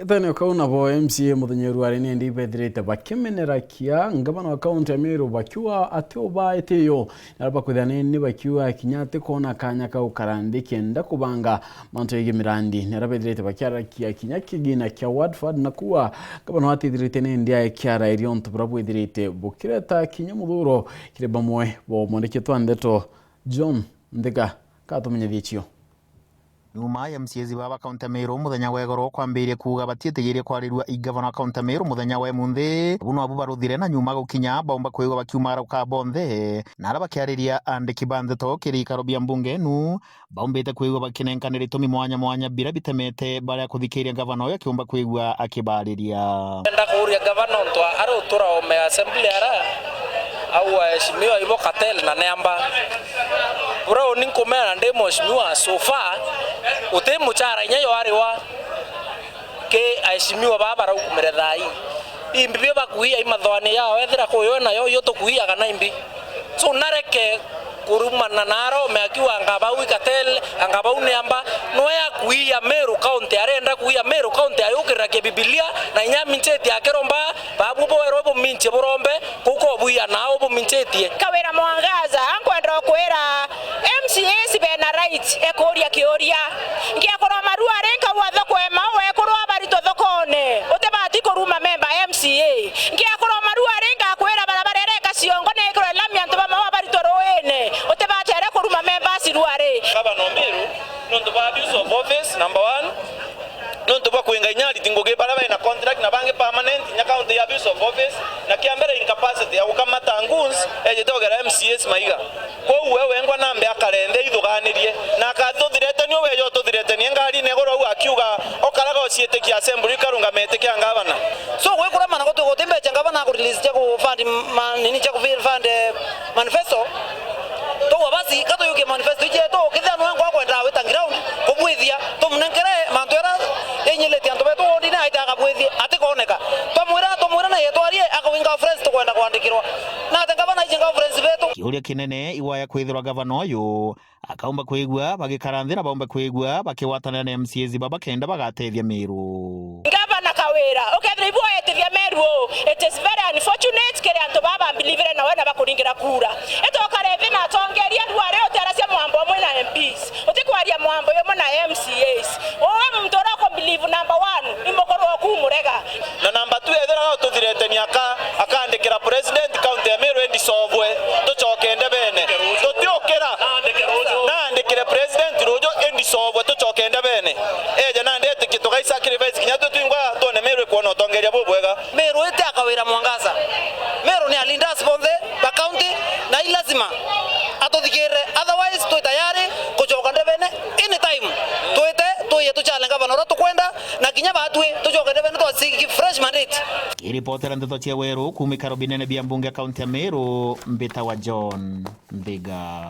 Ethani ukauna bo MCA muthenyeru arene ndi bethirite bakimenera kia ngabana account ya Meru bakiwa atyo baeteyo naraba kuthane ni bakiwa kinyate kona kanya ka ukarandi kenda kubanga manto yige mirandi naraba bethirite bakiara kia kinyakigina kia Watford na kuwa ngabana watithirite ne ndi akiara irionto brabo ethirite bukireta kinyamuthuro kire bamwe bo mondeke twandeto John Ndega katumenyethio Nyuma ya MCA baba kaunti Meru muthenya wa igoro kwambirie kuga batietegeire kwarirwa igavana kaunti Meru muthenya wa munthi buno abu baruthire na nyuma gukinya bomba kwigwa bakiumara ka bonthe na ara bakiariria andiki bandeto kirikaro bia mbunge nu baumbite kwigwa bakinenkanira itumi mwanya bira bitemete baria kuthikiria gavana oyo kiumba kwigwa akibariria enda kuria gavana ntwa ari utura o me assembly ara au aheshimiwa Ivo Katel na Neamba bro ninkomera ndi mheshimiwa so far ute muchara nyayo ariwa ke aheshimiwa baba ra ukumere thai imbi byo bakuia imathwani yao ethira kuyo nayo yo tukuia kana imbi so nareke kurumana naro meakiwa ngabau Katel ngabau Neamba no ya kuia Meru county arenda kuia Meru county ayukira ke Biblia na nyamincheti akeromba babu boero bo minche borombe kuko buia nao bo mincheti kawera mwangaza ankwenda kwera MCA bena right ekoria kioria ngiakora marua renka watho kwema wekorwa barito thokone utebati kuruma member MCA ngiakora marua renka kwera barabara reka ciongo ne ikora lamia ntoba mawa barito roene utebati are kuruma member siruare gavana Meru nonto ba abuse of office number 1 nonto ba kuinga nyali tingoge barabara na contract na bange permanent nya count ya abuse of office na kiambere incapacity ya kukamata nguns ejitogera MCS maiga ko wewe ngwa nambe akarende ithuganirie na akathuthirete ni we yo tuthirete ni ngari ne goro akiuga okaraga ociete ki assembly karunga mete ki ngavana so we kura mana goto gotembe ngavana ku release cha ku fund nini cha ku fund manifesto to wabasi kato yuke manifesto je to kithano ngwa kwenda witangira ko bwithia to munengere mantwera enyeleti antobe to ndina aitaga bwithia atikoneka tomwira na yetwarie akawinga friends to kwenda kwandikirwa na ngavana ijinga friends beto kiuria kinene iwaya kwithirwa gavana oyo akaumba kwigwa bagikaranthira baumba kwigwa bakiwatanira na MCA baba kenda bagatethia Meru gavana kawera okay ibo etethia Meru it is very unfortunate kere anto baba believe na wana bakuringira kura eto karethi na tongeria ndware otaracia mwambo mwe na MPs otikwaria mwambo yo na MCAs o mtora ko believe number 1 imokoro ku murega na number 2 ethera tuthirete ni akandikira president county ya Meru endi sovwe tuchokende bene tutiokera na andikire president rojo endi sovwe tuchokende bene eje na ndete kitoka sacrifice kinyato twingwa tone Meru kuona tongeria bobwega Meru ete akawira mwangaza Meru ni alinda sponde ba county na ilazima atothikire otherwise tu tayari kuchoka ndebene anytime tuye tuchale gavana ro tukwenda na kinya batwe tuchoka ndebene to siki fresh mandate kiripotera ndeto cia weru kumikaro binene bia mbunge kaunti ya Meru mbita wa John Ndega.